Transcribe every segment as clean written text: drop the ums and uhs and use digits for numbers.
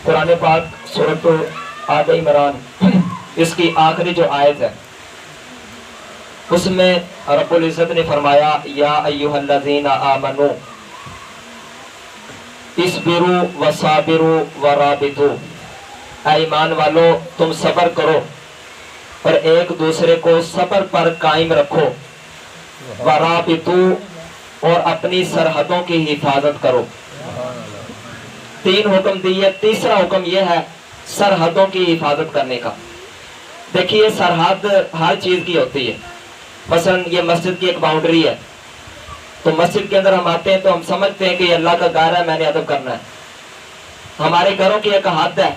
قرآن پاک سورۃ آل عمران اس کی آخری جو آیت ہے اس میں رب العزت نے فرمایا یا ایھا الذین آمنوا اصبروا وصابروا ورابطوا، اے ایمان والو تم صبر کرو اور ایک دوسرے کو صبر پر قائم رکھو، ورابطوا اور اپنی سرحدوں کی حفاظت کرو۔ تین حکم دیے، تیسرا حکم یہ ہے سرحدوں کی حفاظت کرنے کا۔ دیکھیے سرحد ہر چیز کی ہوتی ہے، مثلا یہ مسجد کی ایک باؤنڈری ہے، تو مسجد کے اندر ہم آتے ہیں تو ہم سمجھتے ہیں کہ یہ اللہ کا گھر ہے، میں نے ادب کرنا ہے۔ ہمارے گھروں کی ایک حد ہے،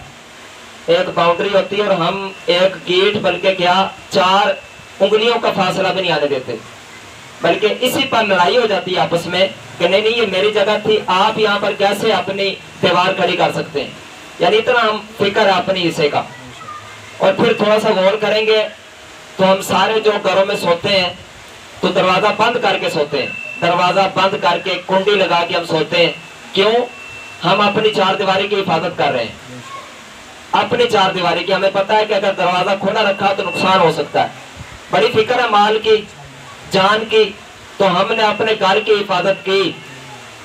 ایک باؤنڈری ہوتی ہے، اور ہم ایک گیٹ بلکہ کیا 4 انگلیوں کا فاصلہ بھی نہیں آنے دیتے، بلکہ اسی پر لڑائی ہو جاتی ہے آپس میں کہ نہیں یہ میری جگہ تھی، آپ یہاں پر کیسے اپنی دیوار کھڑی کر سکتے ہیں، یعنی اتنا ہم فکر ہے اپنی حصے کا۔ اور پھر تھوڑا سا غور کریں گے تو ہم سارے جو گھروں میں سوتے ہیں تو دروازہ بند کر کے سوتے ہیں، دروازہ بند کر کے کنڈی لگا کے ہم سوتے ہیں۔ کیوں؟ ہم اپنی 4 دیواری کی حفاظت کر رہے ہیں، اپنی 4 دیواری کی۔ ہمیں پتہ ہے کہ اگر دروازہ کھلا رکھا تو نقصان ہو سکتا ہے، بڑی فکر ہے مال کی، جان کی، تو ہم نے اپنے گھر کی حفاظت کی۔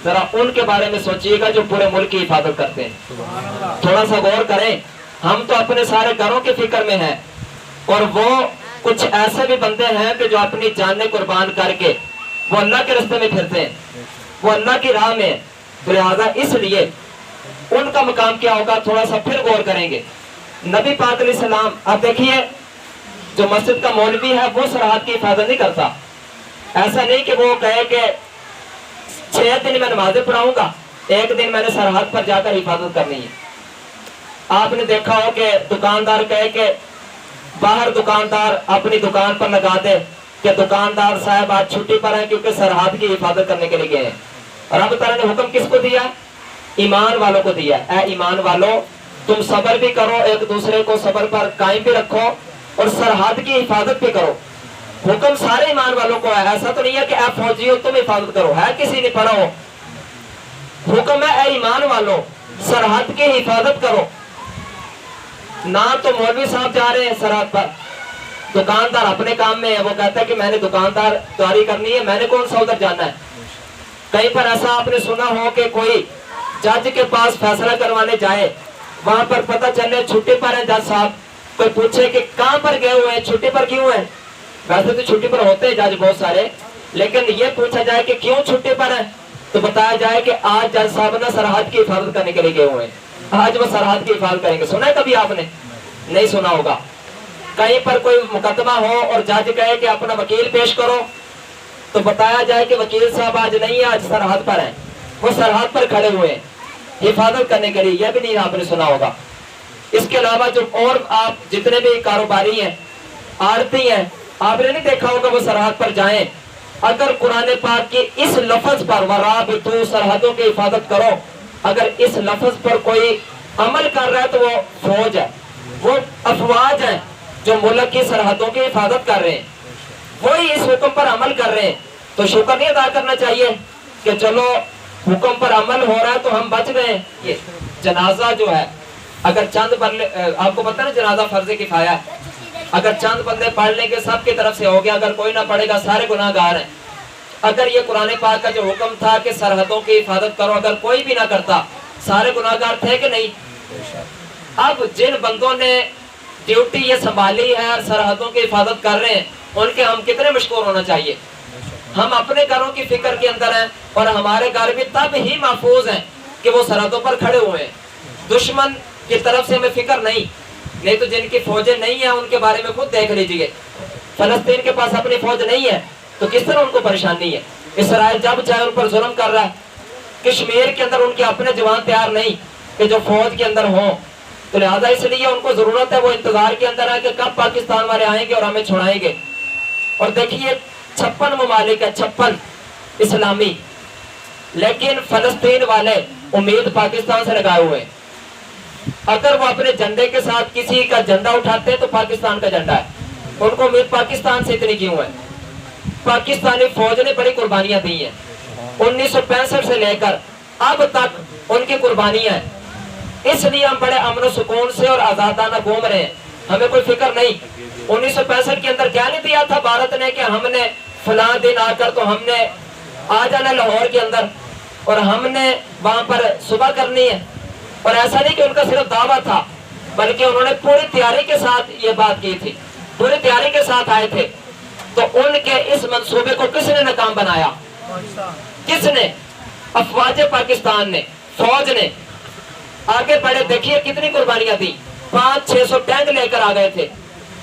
ذرا ان کے بارے میں سوچئے گا جو پورے ملک کی حفاظت کرتے ہیں، تھوڑا سا غور کریں۔ ہم تو اپنے سارے گھروں کی فکر میں ہیں، اور وہ کچھ ایسے بھی بندے ہیں کہ جو اپنی جانیں قربان کر کے وہ اللہ کے راستے میں پھرتے ہیں، وہ اللہ کی راہ میں، لہٰذا اس لیے ان کا مقام کیا ہوگا تھوڑا سا پھر غور کریں گے۔ نبی پاک علیہ السلام، اب دیکھیے جو مسجد کا مولوی ہے وہ سرحد کی حفاظت نہیں کرتا۔ ایسا نہیں کہ وہ کہے کہ 6 دن میں نمازیں پڑھاؤں گا، ایک دن میں نے سرحد پر جا کر حفاظت کرنی ہے۔ آپ نے دیکھا ہو کہ دکاندار کہے کہ باہر دکاندار اپنی دکان پر لگا دے کہ دکاندار صاحب آج چھٹی پر ہیں کیونکہ سرحد کی حفاظت کرنے کے لیے گئے ہیں۔ اور رب تعالیٰ نے حکم کس کو دیا؟ ایمان والوں کو دیا۔ اے ایمان والو تم صبر بھی کرو، ایک دوسرے کو صبر پر قائم بھی رکھو، اور سرحد کی حفاظت بھی کرو۔ حکم سارے ایمان والوں کو ہے، ایسا تو نہیں ہے کہ اے فوجیوں تم حفاظت کرو، ہے کسی نے پڑھا ہو؟ حکم ہے اے ایمان والو سرحد کی حفاظت کرو۔ نہ تو مولوی صاحب جا رہے ہیں سرحد پر، دکاندار اپنے کام میں ہے، وہ کہتا ہے کہ میں نے دکاندار داری کرنی ہے، میں نے کون سا ادھر جانا ہے۔ کہیں پر ایسا آپ نے سنا ہو کہ کوئی جج کے پاس فیصلہ کروانے جائے، وہاں پر پتہ چلے چھٹی پر ہیں جج صاحب، کوئی پوچھے کہ کہاں پر گئے ہوئے ہیں، چھٹی پر کیوں ہیں؟ ویسے تو چھٹی پر ہوتے ہیں جج بہت سارے، لیکن یہ پوچھا جائے کہ کیوں چھٹی پر ہیں، تو بتایا جائے کہ آج جج صاحب نے سرحد کی حفاظت کرنے کے لیے گئے ہوئے ہیں، آج وہ سرحد کی حفاظت کریں گے۔ سنا ہے کبھی آپ نے؟ نہیں سنا ہوگا۔ کہیں پر کوئی مقدمہ ہو اور جج کہے کہ اپنا وکیل پیش کرو، تو بتایا جائے کہ وکیل صاحب آج نہیں ہے، آج سرحد پر ہیں، وہ سرحد پر کھڑے ہوئے ہیں حفاظت کرنے کے لیے، یہ بھی نہیں آپ نے سنا ہوگا۔ اس کے علاوہ جو اور آپ جتنے بھی کاروباری ہیں، آڑتی ہیں، آپ نے نہیں دیکھا ہوگا وہ سرحد پر جائیں، اگر قرآن پاک کی اس لفظ پر وَرَابِطُوا سرحدوں کی حفاظت کرو، اگر اس لفظ پر کوئی عمل کر رہا ہے تو وہ فوج ہے، وہ افواج ہیں جو ملک کی سرحدوں کی حفاظت کر رہے ہیں، وہی اس حکم پر عمل کر رہے ہیں، تو شکر نہیں ادا کرنا چاہیے کہ چلو حکم پر عمل ہو رہا ہے تو ہم بچ گئے۔ یہ جنازہ جو ہے اگر چند بندے، آپ کو پتہ نا جنازہ فرض کفایہ ہے، اگر چند بندے پڑھ لیں گے سب کی طرف سے ہو گیا، اگر کوئی نہ پڑھے گا سارے گناہ گار ہیں۔ اگر یہ قرآن پاک کا جو حکم تھا کہ سرحدوں کی حفاظت کرو، اگر کوئی بھی نہ کرتا سارے گناہ گار تھے کہ نہیں؟ اب جن بندوں نے ڈیوٹی یہ سنبھالی ہے اور سرحدوں کی حفاظت کر رہے ہیں، ان کے ہم کتنے مشکور ہونا چاہیے۔ ہم اپنے گھروں کی فکر کے اندر ہیں، اور ہمارے گھر بھی تب ہی محفوظ ہیں کہ وہ سرحدوں پر کھڑے ہوئے ہیں، دشمن کی طرف سے ہمیں فکر نہیں تو جن کی فوجیں نہیں ہیں ان کے بارے میں خود دیکھ لیجئے، فلسطین کے پاس اپنی فوج نہیں ہے تو کس طرح ان کو پریشانی ہے۔ اسرائیل جب چاہے ان پر ظلم کر رہا ہے، کشمیر کے اندر ان کے اپنے جوان تیار نہیں کہ جو فوج کے اندر ہوں، تو لہٰذا اس لیے ان کو ضرورت ہے، وہ انتظار کے اندر ہے کہ کب پاکستان والے آئیں گے اور ہمیں چھڑائیں گے۔ اور دیکھیے 56 ممالک ہے، 56 اسلامی، لیکن فلسطین والے امید پاکستان سے لگائے ہوئے ہیں۔ اگر وہ اپنے جھنڈے کے ساتھ کسی کا جھنڈا اٹھاتے ہیں تو پاکستان کا جھنڈا ہے، ان کو امید پاکستان سے اتنی کیوں ہے؟ پاکستانی فوج نے بڑی قربانیاں دی ہیں، 1965 سے لے کر اب تک ان کی قربانیاں ہیں۔ اس لیے ہم بڑے امن و سکون سے اور آزادانہ گھوم رہے ہیں, ہمیں کوئی فکر نہیں. 1965 کے اندر کیا نہیں دیا تھا بھارت نے کہ ہم نے فلاں دن آ کر تو ہم نے آ جانا لاہور کے اندر اور ہم نے وہاں پر صبح کرنی ہے. اور ایسا نہیں کہ ان کا صرف دعویٰ تھا, بلکہ انہوں نے پوری تیاری کے ساتھ یہ بات کی تھی, پوری تیاری کے ساتھ آئے تھے. تو ان کے اس منصوبے کو کس نے ناکام بنایا؟ کس نے؟ افواج پاکستان نے, فوج نے. آگے بڑھے, دیکھیے کتنی قربانیاں دی, 500-600 ٹینک لے کر آ گئے تھے.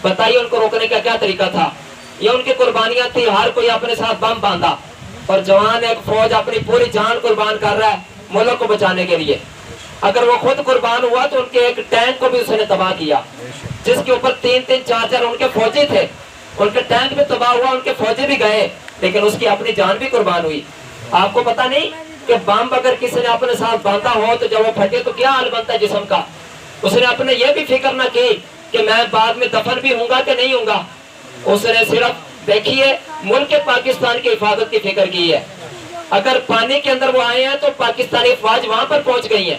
بتائیے ان کو روکنے کا کیا طریقہ تھا؟ یہ ان کی قربانیاں تھی. ہر کوئی اپنے ساتھ بم باندھا اور جوان ایک فوج اپنی پوری جان قربان کر رہا ہے ملک کو بچانے کے لیے. اگر وہ خود قربان ہوا تو ان کے ایک ٹینک کو بھی اس نے تباہ کیا, جس کے اوپر 3-3 4-4 ان کے فوجی تھے. ان کے ٹینک بھی تباہ ہوا, ان کے فوجی بھی گئے, لیکن اس کی اپنی جان بھی قربان ہوئی. آپ کو پتا نہیں کہ بم اگر کسی نے اپنے ساتھ باندھا ہو تو جب وہ پھٹے تو کیا حال بنتا ہے جسم کا؟ اس نے اپنے یہ بھی فکر نہ کی کہ میں بعد میں دفن بھی ہوں گا کہ نہیں ہوں گا. اس نے صرف دیکھیے ملک پاکستان کی حفاظت کی فکر کی ہے. اگر پانی کے اندر وہ آئے ہیں تو پاکستانی افواج وہاں پر پہنچ گئی ہیں.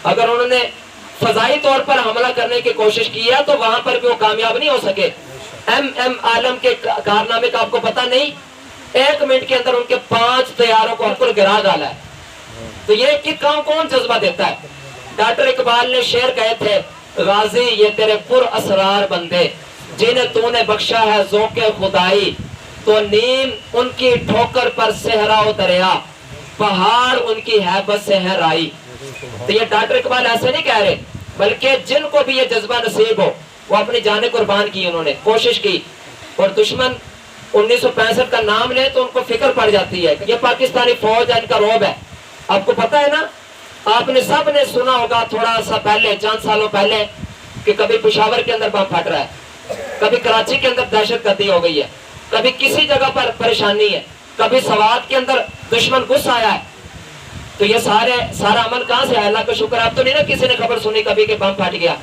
اگر انہوں نے فضائی طور پر حملہ کرنے کی کوشش کی ہے تو وہاں پر بھی وہ کامیاب نہیں ہو سکے. ایم عالم کے کارنامے کا آپ کو پتا نہیں, 1 منٹ کے اندر ان کے 5 طیاروں کو بالکل گرا ڈالا ہے. تو یہ کہ کون جذبہ دیتا ہے؟ ڈاکٹر اقبال نے شعر کہے تھے, غازی یہ تیرے پر اسرار بندے جنہیں تو نے بخشا ہے ذوق خدائی, تو نیم ان کی ٹھوکر پر صحرا و دریا, پہاڑ ان کی ہیبت سے ہے رائی. تو یہ ڈاکٹر اقبال ایسے نہیں کہہ رہے, بلکہ جن کو بھی یہ جذبہ نصیب ہو وہ اپنی جانیں قربان کی, انہوں نے کوشش کی. اور دشمن 1965 کا نام لے تو ان کو فکر پڑ جاتی ہے کہ یہ پاکستانی فوج ہے, ان کا روب ہے. آپ کو پتا ہے نا, آپ نے سب نے سنا ہوگا تھوڑا سا پہلے, چند سالوں پہلے, کہ کبھی پشاور کے اندر بم پھٹ رہا ہے, کبھی کراچی کے اندر دہشت گردی ہو گئی ہے, کبھی کسی جگہ پر پریشانی ہے, کبھی سوات کے اندر دشمن گھس آیا ہے. تو یہ سارا امن کہاں سے ہے؟ اللہ کا شکر. اب تو نہیں نا کسی نے خبر سنی کبھی کہ بم پھٹ گیا.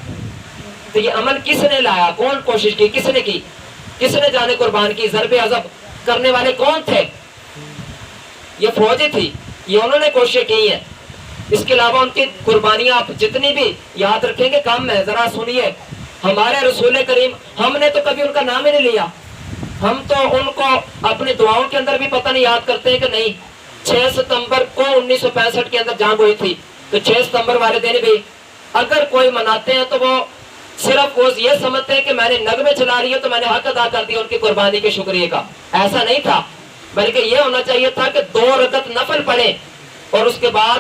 تو یہ امن کس نے لایا؟ کون کوشش کی؟ کس نے کی؟ کس نے جانے قربان کی؟ ضرب عذاب کرنے والے کون تھے؟ یہ فوجی تھی, یہ انہوں نے کوشش کی ہیں. اس کے علاوہ ان کی قربانیاں آپ جتنی بھی یاد رکھیں گے کم ہے. ذرا سنیے, ہمارے رسول کریم, ہم نے تو کبھی ان کا نام ہی نہیں لیا. ہم تو ان کو اپنی دعاؤں کے اندر بھی پتہ نہیں یاد کرتے ہیں کہ نہیں. 6 ستمبر کو 1965 کے اندر جنگ ہوئی تھی, تو 6 ستمبر والے دن بھی اگر کوئی مناتے ہیں تو وہ صرف وہ یہ سمجھتے ہیں کہ میں نے نغمے چلا رہی ہے تو میں نے حق ادا کر دیا ان کی قربانی کے شکریہ کا. ایسا نہیں تھا, بلکہ یہ ہونا چاہیے تھا کہ 2 رکعت نفل پڑھیں اور اس کے بعد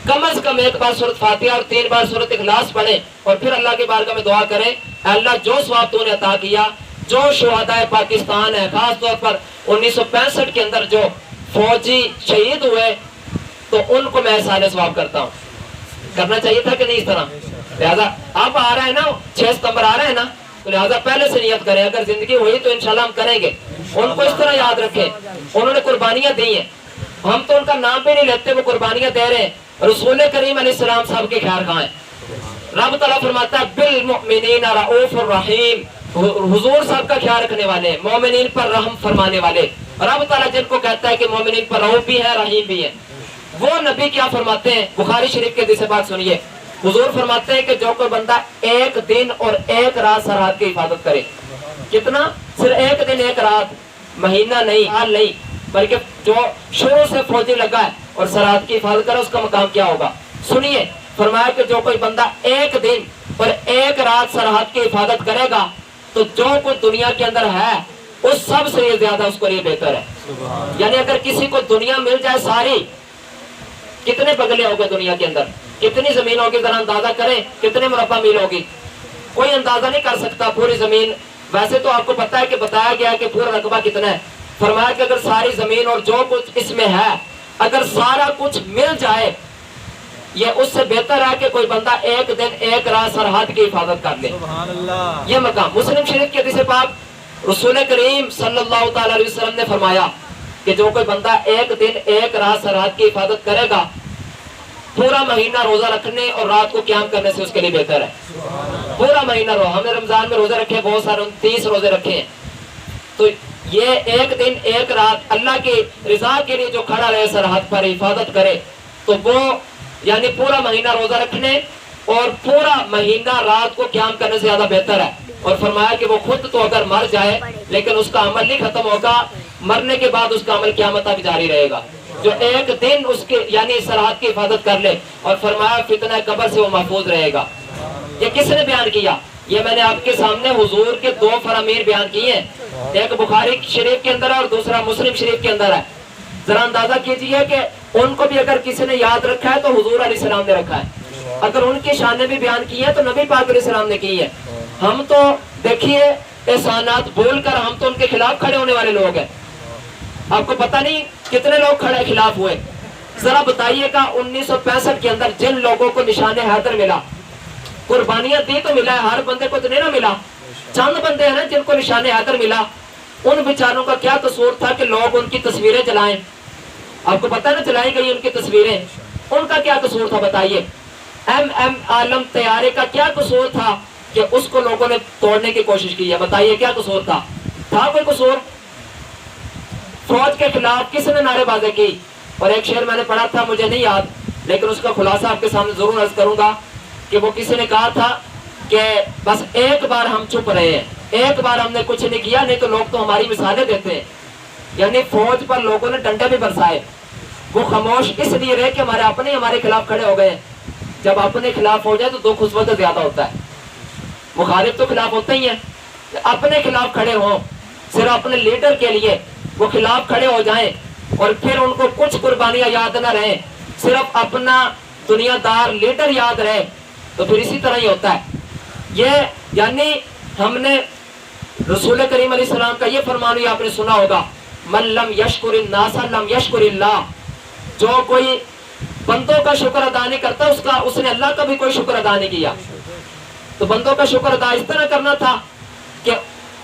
کم از کم 1 بار سورۃ فاتحہ اور 3 بار سورۃ اخلاص پڑھیں, اور پھر اللہ کی بارگاہ میں دعا کریں, اللہ جو ثواب تو نے عطا کیا, جو شہدائے پاکستان ہے, خاص طور پر 1965 کے اندر جو فوجی شہید ہوئے, تو ان کو میں احسان ثواب کرتا ہوں. کرنا چاہیے تھا کہ نہیں اس طرح؟ لہذا اب آ رہا ہے نا 6 ستمبر آ رہا ہے نا, تو لہذا پہلے سے نیت کریں. اگر زندگی ہوئی تو انشاءاللہ ہم کریں گے. ان کو اس طرح یاد رکھیں, انہوں نے قربانیاں دی ہیں, ہم تو ان کا نام بھی نہیں لیتے, وہ قربانیاں دے رہے ہیں. رسول کریم علیہ السلام صاحب کے خیر خواہ ہیں. رب تعالیٰ فرماتا ہے بالمؤمنین رؤوف الرحیم, حضور صاحب کا خیال رکھنے والے, مومنین پر رحم فرمانے والے. رب تعالیٰ جن کو کہتا ہے کہ مومنین پر رؤوف بھی ہے, رحیم بھی ہے. وہ نبی کیا فرماتے ہیں؟ بخاری شریف کے حدیث پاک سنیے. حضور فرماتے ہیں کہ جو کوئی بندہ 1 دن اور 1 رات سرحد کی حفاظت کرے, کتنا؟ صرف 1 دن 1 رات, مہینہ نہیں, سال نہیں, بلکہ جو شروع سے فوجی لگا ہے اور سرحد کی حفاظت کرے, اس کا مقام کیا ہوگا؟ سنیے, فرمایا کہ جو کوئی بندہ 1 دن اور 1 رات سرحد کی حفاظت کرے گا تو جو کچھ دنیا کے اندر ہے اس سب سے یہ زیادہ اس کو لیے بہتر ہے. یعنی اگر کسی کو دنیا مل جائے ساری, کتنے بگلے ہوگے دنیا کے اندر, کتنی زمین ہوگی, ذرا اندازہ کریں کتنے مربع میل ہوگی. کوئی اندازہ نہیں کر سکتا پوری زمین. ویسے تو آپ کو پتا ہے کہ بتایا گیا کہ پورا رقبہ کتنا ہے. فرمایا کہ اگر ساری زمین اور جو کچھ اس میں ہے, اگر سارا کچھ مل جائے, یہ اس سے بہتر ہے کہ کوئی بندہ 1 دن 1 رات سرحد کی حفاظت کر لے. یہ مقام مسلم شریف کے حدیث پاک, رسول کریم صلی اللہ تعالی علیہ وسلم نے فرمایا کہ جو کوئی بندہ 1 دن 1 رات سرحد کی حفاظت کرے گا, پورا مہینہ روزہ رکھنے اور رات کو قیام کرنے سے اس کے لیے بہتر ہے. پورا مہینہ ہم نے رمضان میں روزے رکھے, بہت سارے 30 روزے رکھے ہیں. تو یہ 1 دن 1 رات اللہ کی رضا کے لیے جو کھڑا رہے سرحد پر, حفاظت کرے, تو وہ یعنی پورا مہینہ روزہ رکھنے اور پورا مہینہ رات کو قیام کرنے سے زیادہ بہتر ہے. اور فرمایا کہ وہ خود تو اگر مر جائے لیکن اس کا عمل نہیں ختم ہوگا, مرنے کے بعد اس کا عمل قیامت تک جاری رہے گا. جو ایک دن اس کے یعنی سرحد کی حفاظت کر لے, اور فرمایا فتنہ قبر سے وہ محفوظ رہے گا. یہ کس نے بیان کیا؟ یہ میں نے آپ کے سامنے حضور کے دو فرامین بیان کیے ہیں, ایک بخاری شریف کے اندر ہے اور دوسرا مسلم شریف کے اندر ہے. ذرا اندازہ کیجئے کہ ان کو بھی اگر کسی نے یاد رکھا ہے تو حضور علیہ السلام نے رکھا ہے, اگر ان کی شانیں بھی بیان کی ہیں تو نبی پاک علیہ السلام نے کی ہے. ہم تو دیکھیے احسانات بول کر ہم تو ان کے خلاف کھڑے ہونے والے لوگ ہیں. آپ کو پتہ نہیں کتنے لوگ کھڑے خلاف ہوئے. ذرا بتائیے گا 1965 کے اندر جن لوگوں کو نشان حیدر ملا, قربانیاں دی تو ملا ہے, ہر بندے کو تو نہیں نہ ملا, چند بندے ہیں نا جن کو نشان حیدر ملا. ان بیچاروں کا کیا قصور تھا کہ لوگ ان کی تصویریں جلائیں؟ آپ کو پتہ نہ جلائی گئی ان کی تصویریں, ان کا کیا قصور تھا بتائیے؟ ایم عالم طیارے کا کیا قصور تھا کہ اس کو لوگوں نے توڑنے کی کوشش کی ہے؟ بتائیے کیا قصور تھا کوئی قصور؟ فوج کے خلاف کس نے نعرے بازی کی؟ اور ایک شعر میں نے پڑھا تھا, مجھے نہیں یاد, لیکن اس کا خلاصہ آپ کے سامنے ضرور عرض کروں گا کہ وہ کسی نے کہا تھا کہ بس ایک بار ہم چپ رہے ہیں, ایک بار ہم نے کچھ نہیں کیا, نہیں تو لوگ تو ہماری مثالیں دیتے ہیں. یعنی فوج پر لوگوں نے ڈنڈے بھی برسائے, وہ خاموش اس لیے رہے کہ ہمارے خلاف کھڑے ہو گئے. جب اپنے خلاف ہو جائے تو دکھ اس وقت زیادہ ہوتا ہے. مخالف تو خلاف ہوتے ہی ہیں, اپنے خلاف کھڑے ہوں, صرف اپنے لیڈر کے لیے وہ خلاف کھڑے ہو جائیں اور پھر ان کو کچھ قربانیاں یاد نہ رہیں, صرف اپنا دنیا دار لیڈر یاد رہے, تو پھر اسی طرح ہی ہوتا ہے. یہ یعنی ہم نے رسول کریم علیہ السلام کا یہ فرمان بھی آپ نے سنا ہوگا, من لم یشکر الناس لم یشکر اللہ. جو کوئی بندوں کا شکر ادا نہیں کرتا اس نے اللہ کا بھی کوئی شکر ادا نہیں کیا. تو بندوں کا شکر ادا اس طرح کرنا تھا کہ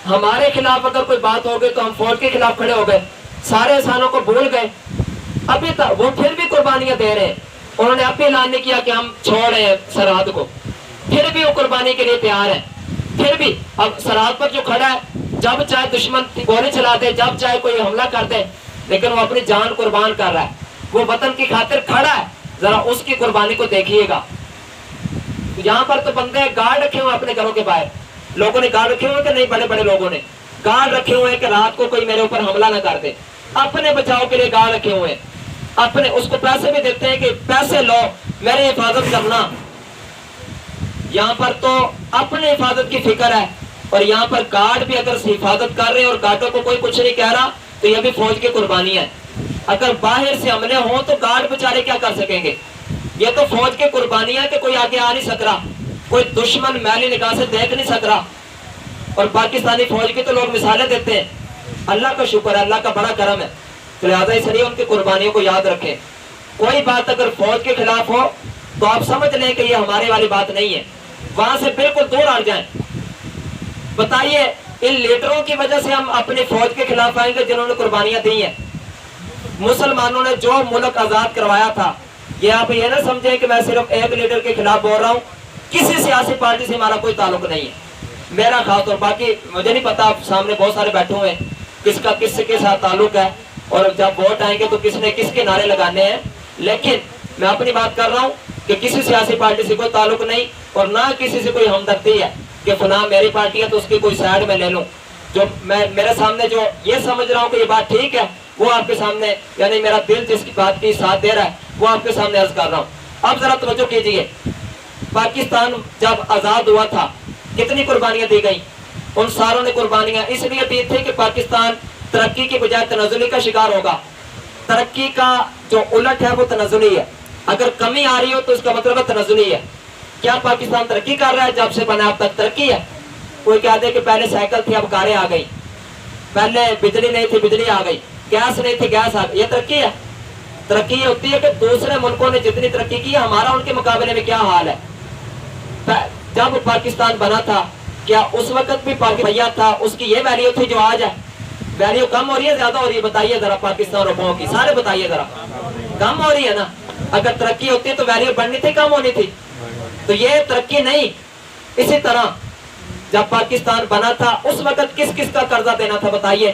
ہمارے خلاف اگر کوئی بات ہو گئی تو ہم فوج کے خلاف کھڑے ہو گئے, سارے احسانوں کو بھول گئے. ابھی تک وہ پھر بھی قربانیاں دے رہے ہیں, انہوں نے اب بھی اعلان نہیں کیا کہ ہم چھوڑ رہے ہیں سرحد کو, پھر بھی وہ قربانی کے لیے تیار ہے. پھر بھی اب سرحد پر جو کھڑا ہے, جب چاہے دشمن گولی چلا دے, جب چاہے کوئی حملہ کر دے, لیکن وہ اپنی جان قربان کر رہا ہے, وہ وطن کی خاطر کھڑا ہے. ذرا اس کی قربانی کو دیکھیے گا. یہاں پر تو بندے گارڈ رکھے ہوئے اپنے گھروں کے باہر, لوگوں نے گارڈ رکھے ہوئے کہ نہیں, بڑے بڑے لوگوں نے گارڈ رکھے ہوئے کہ رات کو کوئی میرے اوپر حملہ نہ کر دے. اپنے بچاؤ کے لیے گارڈ رکھے ہوئے, اپنے اس کو پیسے بھی دیتے ہیں کہ پیسے لو میری حفاظت کرنا. یہاں پر تو اپنے حفاظت کی فکر ہے, اور یہاں پر گارڈ بھی اگر حفاظت کر رہے ہیں اور گارڈوں کو کوئی کچھ نہیں کہہ رہا تو یہ بھی فوج کی قربانی ہے. اگر باہر سے حملے ہوں تو گارڈ بیچارے کیا کر سکیں گے؟ یہ تو فوج کی قربانی ہے کہ کوئی آگے آ نہیں سک رہا, کوئی دشمن میلی نگاہ سے دیکھ نہیں سک رہا. اور پاکستانی فوج کی تو لوگ مثالیں دیتے ہیں. اللہ کا شکر ہے, اللہ کا بڑا کرم ہے, تو لہٰذا اس لیے ان کی قربانیوں کو یاد رکھیں. کوئی بات اگر فوج کے خلاف ہو تو آپ سمجھ لیں کہ یہ ہمارے والی بات نہیں ہے, وہاں سے بالکل دور ہٹ جائیں. بتائیے ان لیڈروں کی وجہ سے ہم اپنی فوج کے خلاف آئیں گے جنہوں نے قربانیاں دی ہیں. مسلمانوں نے جو ملک آزاد کروایا تھا, یہ آپ یہ نہ سمجھیں کہ میں صرف ایک لیڈر کے خلاف بول رہا ہوں, کسی سیاسی پارٹی سے ہمارا کوئی تعلق نہیں ہے. میرا خاص طور, باقی مجھے نہیں پتا, آپ سامنے بہت سارے بیٹھے ہوئے ہیں, کس کا کس کے ساتھ تعلق ہے اور جب ووٹ آئیں گے تو کس نے کس کے نعرے لگانے ہیں. لیکن میں اپنی بات کر رہا ہوں کہ کسی سیاسی پارٹی سے کوئی تعلق نہیں, اور نہ کسی سے کوئی ہمدردی ہے کہ فلاں میری پارٹی ہے تو اس کی کوئی سائڈ میں لے لوں. جو میں میرے سامنے جو یہ سمجھ رہا ہوں کہ یہ بات ٹھیک ہے, وہ آپ کے سامنے یعنی میرا دل جس کی بات کی ساتھ دے رہا ہے وہ آپ کے سامنے عرض کر رہا ہوں. اب ذرا توجہ کیجئے, پاکستان جب آزاد ہوا تھا کتنی قربانیاں دی گئیں. ان ساروں نے قربانیاں اس لیے دی تھی کہ پاکستان ترقی کی بجائے تنزلی کا شکار ہوگا. ترقی کا جو الٹ ہے وہ تنزلی ہے. اگر کمی آ رہی ہو تو اس کا مطلب ہے تنزلی ہے. کیا پاکستان ترقی کر رہا ہے؟ جب سے بنا اب تک ترقی ہے. کوئی کہہ دے کہ پہلے سائیکل تھی اب کاریں آ گئی, پہلے بجلی نہیں تھی بجلی آ گئی, گیس نہیں تھی گیس آ گئی, یہ ترقی ہے؟ ترقی یہ ہوتی ہے کہ دوسرے ملکوں نے جتنی ترقی کی ہے ہمارا ان کے مقابلے میں کیا حال ہے. جب پاکستان بنا تھا کیا اس وقت بھی پاکستان تھا, اس کی یہ ویلیو تھی جو آج ہے؟ ویلیو کم ہو رہی ہے زیادہ ہو رہی ہے؟ بتائیے ذرا, پاکستان روپوں کی سارے بتائیے ذرا. کم ہو رہی ہے نا. اگر ترقی ہوتی تو ویلیو بڑھنی تھی کم ہونی تھی؟ تو یہ ترقی نہیں. اسی طرح جب پاکستان بنا تھا اس وقت کس کس کا قرضہ دینا تھا بتائیے؟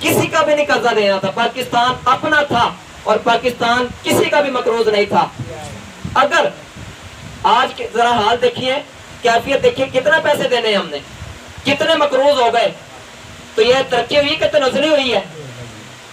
کسی کا بھی نہیں قرضہ دینا تھا. پاکستان اپنا تھا اور پاکستان کسی کا بھی مقروض نہیں تھا. اگر آج کے ذرا حال دیکھیے، کیفیت دیکھیے، کتنے پیسے دینے ہیں ہم نے، کتنے مقروض ہو گئے. تو یہ ترقی ہوئی کہ تنزلی ہوئی ہے؟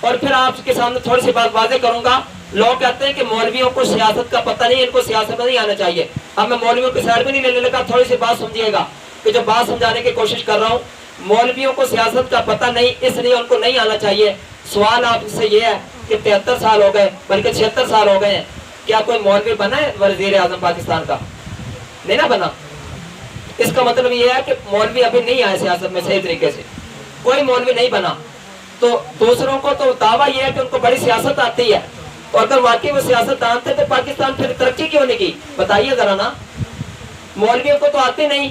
اور پھر آپ کے سامنے تھوڑی سی بات واضح کروں گا. لوگ کہتے ہیں کہ مولویوں کو سیاست کا پتہ نہیں، ان کو سیاست میں نہیں آنا چاہیے. اب میں مولویوں کی سائڈ بھی نہیں لینے لگا، تھوڑی سی بات سمجھیے گا کہ جو بات سمجھانے کی کوشش کر رہا ہوں. مولویوں کو سیاست کا پتہ نہیں، اس لیے ان کو نہیں آنا چاہیے. سوال آپ سے یہ ہے کہ 73 سال ہو گئے، بلکہ 76 سال ہو گئے ہیں، کیا کوئی مولوی بنا ہے وزیر اعظم پاکستان کا؟ نہیں نا بنا. اس کا مطلب یہ ہے کہ مولوی ابھی نہیں آئے سیاست میں صحیح طریقے سے، کوئی مولوی نہیں بنا. تو دوسروں کو تو دعویٰ یہ ہے کہ ان کو بڑی سیاست آتی ہے، اور اگر واقعی وہ سیاست دان تھے تو پاکستان پھر ترقی کیوں نہیں کی؟ بتائیے ذرا نا. مولویوں کو تو آتی نہیں،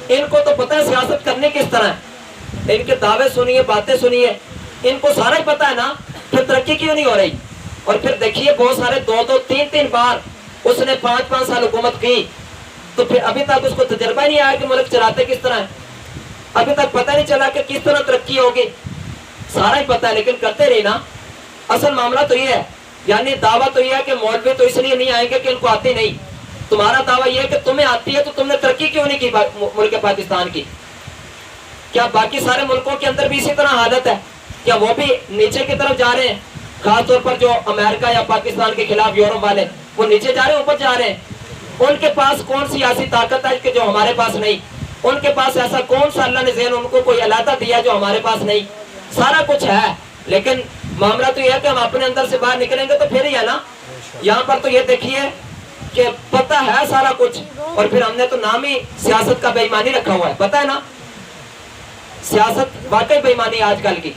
ان کو تو پتہ ہے سیاست کرنے کس طرح ہے. ان کے دعوے سنیے، باتیں سنیے، ان کو سارا ہی پتہ ہے نا، پھر ترقی کیوں نہیں ہو رہی؟ اور پھر دیکھیے بہت سارے 2-2 3-3 بار اس نے 5-5 سال حکومت کی، تو پھر ابھی تک اس کو تجربہ ہی نہیں آیا کہ ملک چلاتے کس طرح ہے. ابھی تک پتہ نہیں چلا کہ کس طرح ترقی ہوگی. سارا ہی پتہ ہے لیکن کرتے رہی نا. اصل معاملہ تو یہ ہے، یعنی دعویٰ تو یہ ہے کہ مولوی تو اس لیے نہیں آئیں گے کہ ان کو آتی نہیں. تمہارا دعویٰ یہ ہے کہ تمہیں آتی ہے تو تم نے ترقی کیوں نہیں کی ملک پاکستان کی؟ کیا باقی سارے ملکوں کے اندر بھی اسی طرح حالت ہے؟ کیا وہ بھی نیچے کی طرف جا رہے ہیں؟ خاص طور پر جو امریکہ یا پاکستان کے خلاف یورپ والے، وہ نیچے جا رہے ہیں اوپر جا رہے ہیں؟ ان کے پاس کون سی ایسی طاقت ہے کہ جو ہمارے پاس نہیں؟ ان کے پاس ایسا کون سا اللہ نے ذہن ان کو کوئی علاحدہ دیا جو ہمارے پاس نہیں؟ سارا کچھ ہے، لیکن معاملہ تو یہ ہے کہ ہم اپنے اندر سے باہر نکلیں گے تو پھر ہی ہے نا. یہاں پر تو یہ دیکھیے کہ پتہ ہے سارا کچھ، اور پھر ہم نے تو نام ہی سیاست کا بے ایمانی رکھا ہوا ہے. پتہ ہے نا سیاست واقعی بے ایمانی آج کل کی.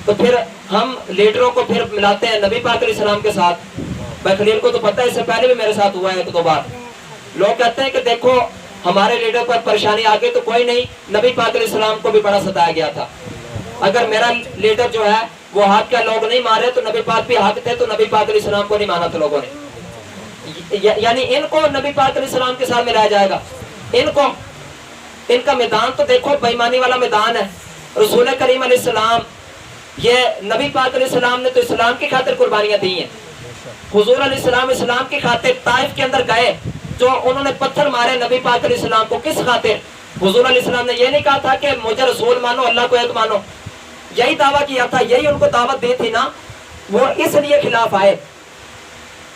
تو پھر ہم لیڈروں کو پھر ملاتے ہیں نبی پاک علیہ السلام کے ساتھ. بھائی خلیل کو تو پتہ ہے، اس سے پہلے بھی میرے ساتھ ہوا ہے 1-2 بار. لوگ کہتے ہیں کہ دیکھو ہمارے لیڈر پر پریشانی آ گئی تو کوئی نہیں، نبی پاک علیہ السلام کو بھی بڑا ستایا گیا تھا. اگر میرا لیڈر جو ہے وہ حق کا لوگ نہیں مارے تو نبی پاک بھی حق تھے، تو نبی پاک علیہ السلام کو نہیں مانا تھا لوگوں نے. یعنی ان کو نبی پاک علیہ السلام کے ساتھ ملایا جائے گا. ان کو، ان کا میدان تو دیکھو بے ایمانی والا میدان ہے. رسول کریم علیہ السلام، یہ نبی پاک علیہ السلام نے تو اسلام کی خاطر قربانیاں دی ہیں. حضور علیہ السلام اسلام کی خاطر طائف کے اندر گئے، جو انہوں نے پتھر مارے نبی پاک علیہ السلام کو، کس خاطر؟ حضور علیہ السلام نے یہ نہیں کہا تھا کہ مجھے رسول مانو، اللہ کو ایک مانو. یہی دعویٰ کیا تھا، یہی ان کو دعوت دی تھی نا. وہ اس لیے خلاف آئے،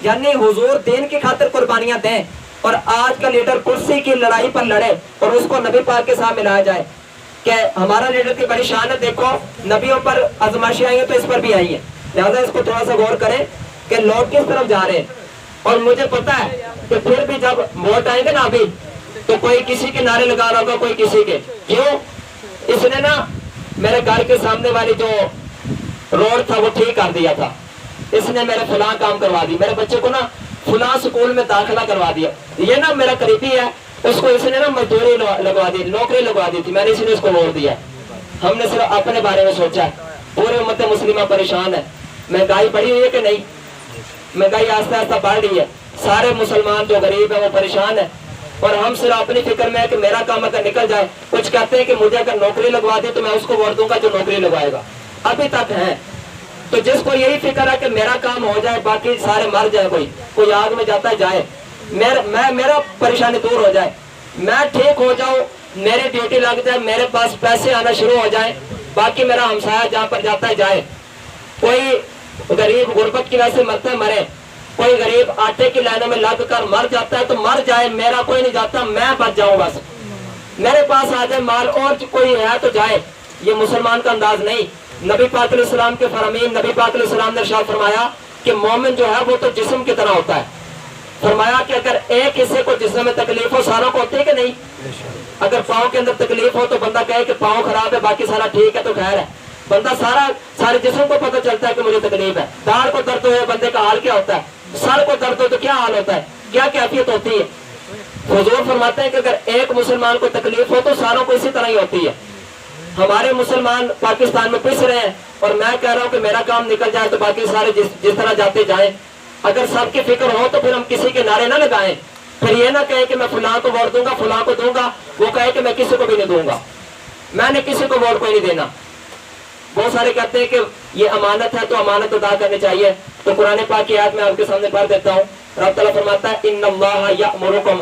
یعنی حضور دین کی خاطر قربانیاں دیں، اور آج کا لیڈر کرسی کی لڑائی پر لڑے اور اس کو نبی پاک کے ساتھ ملایا جائے کہ ہمارا لیڈر کی بڑی شان ہے، دیکھو نبیوں پر آزمائشیں آئی ہیں تو اس پر بھی آئی ہیں. لہٰذا اس کو تھوڑا سا غور کریں کہ لوگ کس طرف جا رہے ہیں. اور مجھے پتا ہے کہ پھر بھی جب ووٹ آئیں گے نا ابھی، تو کوئی کسی کے نعرے لگا رہا ہوگا، کوئی کسی کے. کیوں؟ اس نے نا میرے گھر کے سامنے والی جو روڈ تھا وہ ٹھیک کر دیا تھا، اس نے میرے فلاں کام کروا دی، میرے بچے کو نا فلاں سکول میں داخلہ کروا دیا. یہ نا میرا قریبی ہے، اس کو اس نے نا مزدوری لگوا دی، نوکری لگوا دی تھی، میں نے اس نے اس کو ووٹ دیا. ہم نے صرف اپنے بارے میں سوچا ہے. پورے امت مسلمہ پریشان ہے. مہنگائی بڑھی ہوئی ہے کہ نہیں؟ مہنگائی آہستہ آہستہ بڑھ رہی ہے. سارے مسلمان جو غریب ہیں وہ پریشان ہیں، اور ہم صرف اپنی فکر میں ہے کہ میرا کام اگر نکل جائے. کچھ کہتے ہیں کہ مجھے اگر نوکری لگوا دی تو میں اس کو ووٹ دوں گا جو نوکری لگوائے گا. ابھی تک ہے. تو جس کو یہی فکر ہے کہ میرا کام ہو جائے، باقی سارے مر جائے، کوئی آگ میں جاتا ہے جائے، میرا پریشانی دور ہو جائے، میں ٹھیک ہو جاؤں، میری ڈیوٹی لگ جائے، میرے پاس پیسے آنا شروع ہو جائیں، باقی میرا ہمسایہ جہاں پر جاتا ہے جائے. کوئی غریب غربت کی وجہ سے مرتا ہے مرے، کوئی غریب آٹے کی لائنوں میں لگ کر مر جاتا ہے تو مر جائے، میرا کوئی نہیں جاتا، میں بچ جاؤں بس، میرے پاس آ جائے مال، اور کوئی ہے تو جائے. یہ مسلمان کا انداز نہیں. نبی پاک علیہ السلام کے فرامین، نبی پاک علیہ السلام نے ارشاد فرمایا کہ مومن جو ہے وہ تو جسم کی طرح ہوتا ہے. فرمایا کہ اگر ایک حصے کو جسم میں تکلیف ہو، ساروں کو ہوتی ہے کہ نہیں؟ اگر پاؤں کے اندر تکلیف ہو تو بندہ کہے کہ پاؤں خراب ہے، باقی سارا ٹھیک ہے تو خیر ہے. بندہ سارے جسم کو پتہ چلتا ہے کہ مجھے تکلیف ہے. داڑھ کو درد ہوئے بندے کا حال کیا ہوتا ہے، سر کو درد ہو تو کیا حال ہوتا ہے، کیا کیفیت ہوتی ہے. حضور فرماتے ہیں کہ اگر ایک مسلمان کو تکلیف ہو تو ساروں کو اسی طرح ہی ہوتی ہے. ہمارے مسلمان پاکستان میں پس رہے ہیں، اور میں کہہ رہا ہوں کہ میرا کام نکل جائے تو باقی سارے جس طرح جاتے جائیں. اگر سب کی فکر ہو تو پھر ہم کسی کے نعرے نہ لگائیں. پھر یہ نہ کہے کہ میں فلاں کو ووٹ دوں گا، فلاں کو دوں گا، وہ کہے کہ میں کسی کو بھی نہیں دوں گا. میں نے کسی کو ووٹ کوئی نہیں دینا. بہت سارے کہتے ہیں کہ یہ امانت ہے تو امانت ادا کرنی چاہیے. تو قرآن پاک کی آیت میں آپ کے سامنے پڑھ دیتا ہوں. رب تعالیٰ فرماتا ہے ان اللہ یأمرکم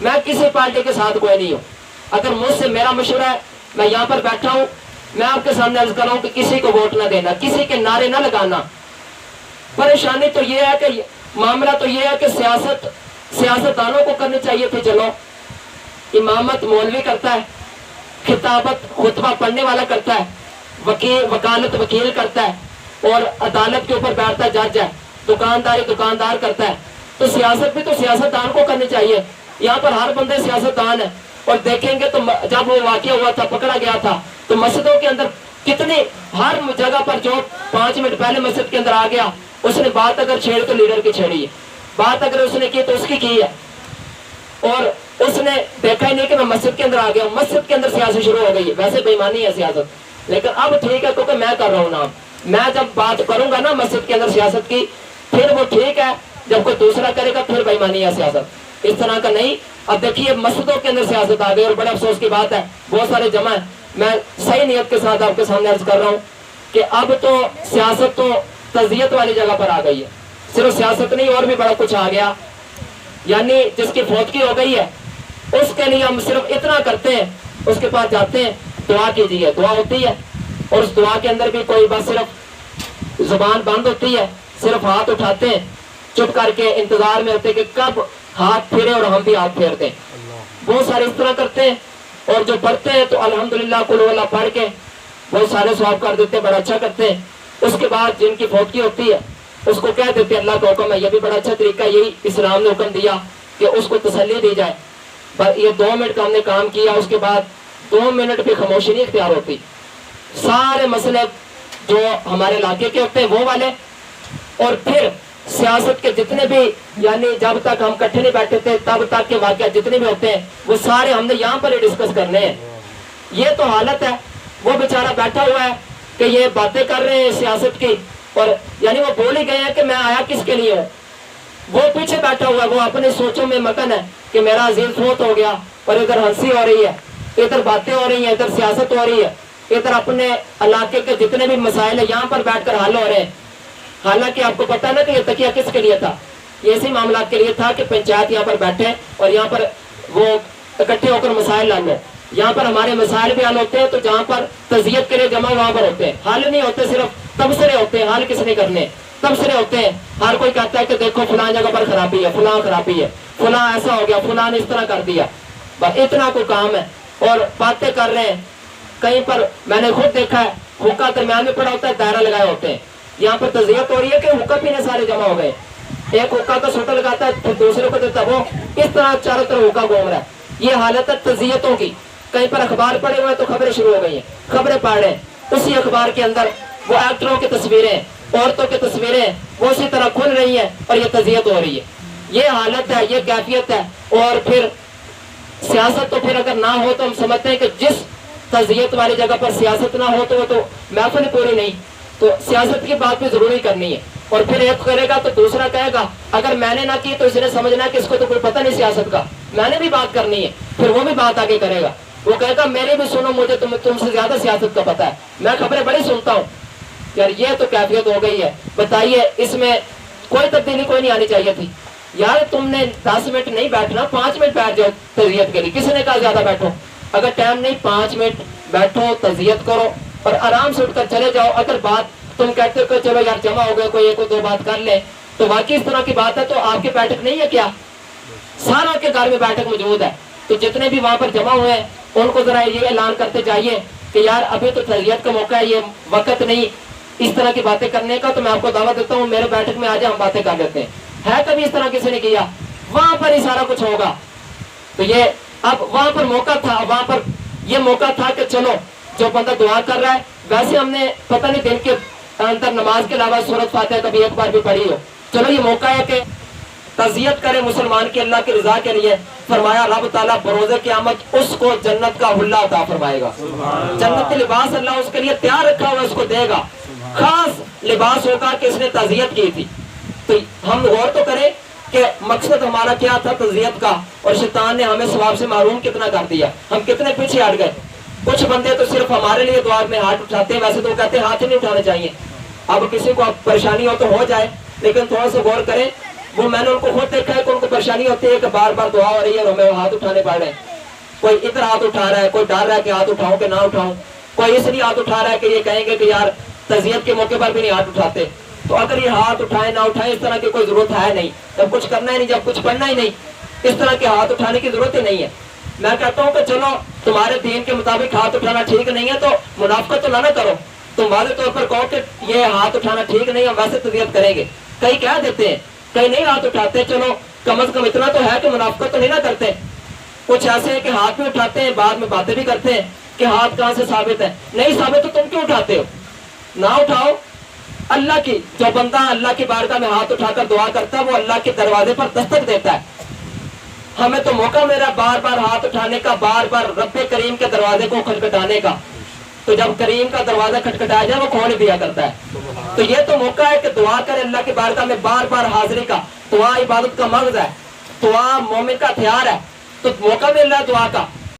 میں کسی پارٹی کے ساتھ کوئی نہیں ہوں. اگر مجھ سے میرا مشورہ ہے, میں یہاں پر بیٹھا ہوں, میں آپ کے سامنے عرض کر رہا ہوں کہ کسی کو ووٹ نہ دینا, کسی کے نعرے نہ لگانا. پریشانی تو یہ ہے کہ معاملہ تو یہ ہے کہ سیاستدانوں کو کرنی چاہیے تھی. چلو امامت مولوی کرتا ہے, خطابت خطبہ پڑھنے والا کرتا ہے, وکالت وکیل کرتا ہے, اور عدالت کے اوپر بیٹھتا ہے جج ہے, دکانداری دکاندار کرتا ہے. تو سیاست بھی تو سیاستدان کو کرنی چاہیے. یہاں پر ہر بندے سیاستدان ہے. اور دیکھیں گے تو جب وہ واقعہ ہوا تھا, پکڑا گیا تھا, تو مسجدوں کے اندر کتنی ہر جگہ پر جو 5 منٹ پہلے مسجد کے اندر آ گیا, اس نے بات اگر چھیڑ تو لیڈر کی چھیڑی ہے, بات اگر اس نے کی تو اس کی ہے. اور اس نے دیکھا ہی نہیں کہ میں مسجد کے اندر آ گیا ہوں, مسجد کے اندر سیاست شروع ہو گئی ہے. ویسے بے ایمانی ہے سیاست, لیکن اب ٹھیک ہے کیونکہ میں کر رہا ہوں نام. میں جب بات کروں گا نا مسجد کے اندر سیاست کی, پھر وہ ٹھیک ہے, جب کوئی دوسرا کرے گا پھر بے ایمانی ہے سیاست. اس طرح کا نہیں. اب دیکھیے مسجدوں کے اندر سیاست آ گئی, اور بڑے افسوس کی بات ہے بہت سارے جمع ہیں. میں صحیح نیت کے ساتھ آپ کے سامنے عرض کر رہا ہوں کہ اب تو سیاست تو تزیت والی جگہ پر آ گئی ہے. صرف سیاست نہیں, اور بھی بڑا کچھ آ گیا. یعنی جس کی فوتگی ہو گئی ہے اس کے لیے ہم صرف اتنا کرتے ہیں, اس کے پاس جاتے ہیں, دعا کیجیے, دعا ہوتی ہے, اور اس دعا کے اندر بھی کوئی بس صرف زبان بند ہوتی ہے, صرف ہاتھ اٹھاتے ہیں, چپ کر کے انتظار میں ہوتے کہ کب ہاتھ پھیرے اور ہم بھی ہاتھ پھیرتے ہیں. بہت سارے اس طرح کرتے ہیں. اور جو پڑھتے ہیں تو الحمدللہ قل ہو اللہ پڑھ کے بہت سارے ثواب کر دیتے ہیں, بڑا اچھا کرتے ہیں. اس کے بعد جن کی فوتگی ہوتی ہے اس کو کہہ دیتے ہیں اللہ کا حکم ہے. یہ بھی بڑا اچھا طریقہ, یہی اسلام نے حکم دیا کہ اس کو تسلی دی جائے. پر یہ 2 منٹ کا ہم نے کام کیا, اس کے بعد 2 منٹ بھی خاموشی نہیں اختیار ہوتی. سارے مسئلے جو ہمارے علاقے کے ہوتے ہیں وہ والے, اور پھر سیاست کے جتنے بھی, یعنی جب تک ہم کٹھے نہیں بیٹھے تھے تب تک کے واقعات جتنے بھی ہوتے ہیں وہ سارے ہم نے یہاں پر ہی ڈسکس کرنے ہیں. یہ تو حالت ہے. وہ بیچارہ بیٹھا ہوا ہے کہ یہ باتیں کر رہے ہیں سیاست کی, اور یعنی وہ بول ہی گئے ہیں کہ میں آیا کس کے لیے ہوں. وہ پیچھے بیٹھا ہوا ہے, وہ اپنے سوچوں میں مگن ہے کہ میرا عزیز فوت ہو گیا, اور ادھر ہنسی ہو رہی ہے, ادھر باتیں ہو رہی ہیں, ادھر سیاست ہو رہی ہے, ادھر اپنے علاقے کے جتنے بھی مسائل ہیں یہاں پر بیٹھ کر حل ہو رہے ہیں. حالانکہ آپ کو پتا نا کہ یہ تکیہ کس کے لیے تھا, یہ اسی معاملات کے لیے تھا کہ پنچایت یہاں پر بیٹھے اور یہاں پر وہ اکٹھے ہو کر مسائل حل ہو. یہاں پر ہمارے مسائل بھی حل ہوتے ہیں, تو جہاں پر تزیت کے لیے جمع وہاں پر ہوتے ہیں. حل نہیں ہوتے, صرف تبصرے ہوتے ہیں. حل کس نے کرنے, تبصرے ہوتے ہیں. ہر کوئی کہتا ہے کہ دیکھو فلاں جگہ پر خرابی ہے, فلاں خرابی ہے, فلاں ایسا ہو گیا, فلاں نے اس طرح کر دیا. بس اتنا کوئی کام ہے, اور باتیں کر رہے ہیں. کہیں پر میں نے خود دیکھا ہے حقہ درمیان میں پڑا ہوتا ہے, دائرہ لگائے ہوتے ہیں. یہاں پر تزیت ہو رہی ہے کہ حقہ پینے سارے جمع ہو گئے. ایک حقہ کا سوٹا لگاتا ہے پھر دوسرے کو دیتا, وہ اس طرح چاروں طرف حقہ گھوم رہا ہے. یہ حالت ہے تزیتوں کی. کہیں پر اخبار پڑے ہوئے ہیں تو خبریں شروع ہو گئی ہیں, خبریں پڑھ رہے ہیں, اسی اخبار کے اندر وہ ایکٹروں کی تصویریں, عورتوں کی تصویریں وہ اسی طرح کھل رہی ہیں, اور یہ تزیت ہو رہی ہے. یہ حالت ہے, یہ کیفیت ہے. اور پھر سیاست تو پھر اگر نہ ہو تو ہم سمجھتے ہیں کہ جس تزیت والی جگہ پر سیاست نہ ہو تو وہ تو محفل پوری نہیں. تو سیاست کی بات بھی ضروری کرنی ہے. اور پھر ایک کرے گا تو دوسرا کہے گا اگر میں نے نہ کی تو اس نے سمجھنا ہے کہ اس کو تو کوئی پتہ نہیں سیاست کا, میں نے بھی بات کرنی ہے. پھر وہ بھی بات آگے کرے گا, وہ کہے گا میری بھی سنو, مجھے تم سے زیادہ سیاست کا پتہ ہے, میں خبریں بڑی سنتا ہوں. یار یہ تو کیفیت ہو گئی ہے. بتائیے اس میں کوئی تبدیلی کوئی نہیں آنی چاہیے تھی. یار تم نے 10 منٹ نہیں بیٹھنا, 5 منٹ بیٹھ جاؤ تزیت کے لیے. کسی نے کہا زیادہ بیٹھو, اگر ٹائم نہیں 5 منٹ بیٹھو, تزیت کرو اور آرام سے اٹھ کر چلے جاؤ. اگر بات تم کہتے ہو کہ چلو یار جمع ہو گئے, کوئی 1 2 بات کر لے, تو واقعی اس طرح کی بات ہے تو آپ کی بیٹھک نہیں ہے کیا؟ ساروں کے گھر میں بیٹھک موجود ہے. تو جتنے بھی وہاں پر جمع ہوئے ہیں ان کو ذرا یہ اعلان کرتے جائیے کہ یار ابھی تو تزیت کا موقع ہے, یہ وقت نہیں اس طرح کی باتیں کرنے کا. تو میں آپ کو دعوت دیتا ہوں میرے بیٹھک میں آ جائے, ہم باتیں کر لیتے ہیں. ہے کبھی اس طرح کسی نے کیا؟ وہاں پر ہی سارا کچھ ہوگا. تو یہ اب وہاں پر موقع تھا, وہاں پر یہ موقع تھا کہ چلو جو بندہ دعا کر رہا ہے, ویسے ہم نے پتہ نہیں دن کے اندر نماز کے علاوہ سورۃ فاتحہ کبھی ایک بار بھی پڑھی ہو. چلو یہ موقع ہے کہ تعزیت کرے مسلمان کی اللہ کی رضا کے لیے. فرمایا رب تعالیٰ بروز قیامت اس کو جنت کا حلہ عطا فرمائے گا. جنت لباس اللہ اس کے لیے تیار رکھا ہوا اس کو دے گا. خاص لباس ہوگا کہ اس نے تعزیت کی تھی. تو ہم غور تو کریں کہ مقصد ہمارا کیا تھا تعزیت کا, اور شیطان نے ہمیں ثواب سے محروم کتنا کر دیا. ہم کتنے پیچھے ہٹ گئے. کچھ بندے تو صرف ہمارے لیے دعا میں ہاتھ اٹھاتے ہیں, ویسے تو کہتے ہیں ہاتھ ہی نہیں اٹھانے چاہیے. اب کسی کو پریشانی ہو تو ہو جائے, لیکن تھوڑا سا غور کریں. وہ میں نے ان کو خود دیکھا ہے کہ ان کو پریشانی ہوتی ہے کہ بار بار دعا ہو رہی ہے اور ہمیں ہاتھ اٹھانے پڑ رہے ہیں. کوئی ادھر ہاتھ اٹھا رہا ہے, کوئی ڈر رہا ہے کہ ہاتھ اٹھاؤں کہ نہ اٹھاؤں, کوئی اس لیے ہاتھ اٹھا رہا ہے کہ یہ کہیں گے کہ یار تعزیت کے موقع پر بھی نہیں ہاتھ اٹھاتے. تو اگر یہ ہاتھ اٹھائیں نہ اٹھائیں اس طرح کی کوئی ضرورت ہے نہیں. جب کچھ کرنا ہی نہیں, جب کچھ پڑھنا ہی نہیں, اس طرح کے ہاتھ اٹھانے کی ضرورت ہی نہیں ہے. میں کہتا ہوں کہ چلو تمہارے دین کے مطابق ہاتھ اٹھانا ٹھیک نہیں ہے تو منافقت تو نہ کرو. تم واضح طور پر کہو کہ یہ ہاتھ اٹھانا ٹھیک نہیں ہے, ہم ویسے تعزیت کریں گے. کئی کہہ دیتے ہیں, کئی نہیں ہاتھ اٹھاتے. چلو کم از کم اتنا تو ہے کہ منافقت تو نہیں نہ کرتے. کچھ ایسے ہیں کہ ہاتھ بھی اٹھاتے ہیں, بعد میں باتیں بھی کرتے ہیں کہ ہاتھ کہاں سے ثابت ہے. نہیں ثابت تو تم کیوں اٹھاتے ہو؟ نہ اٹھاؤ. اللہ کی جو بندہ اللہ کی بارگاہ میں ہاتھ اٹھا کر دعا کرتا ہے وہ اللہ کے دروازے پر دستک دیتا ہے. ہمیں تو موقع میرا بار بار ہاتھ اٹھانے کا, بار بار رب کریم کے دروازے کو کھٹکھٹانے کا. تو جب کریم کا دروازہ کھٹکھٹایا جائے وہ کھول دیا کرتا ہے. تو یہ تو موقع ہے کہ دعا کرے اللہ کی بارگاہ میں بار بار حاضری کا. دعا عبادت کا مغز ہے, دعا مومن کا ہتھیار ہے. تو موقع مل رہا ہے دعا کا,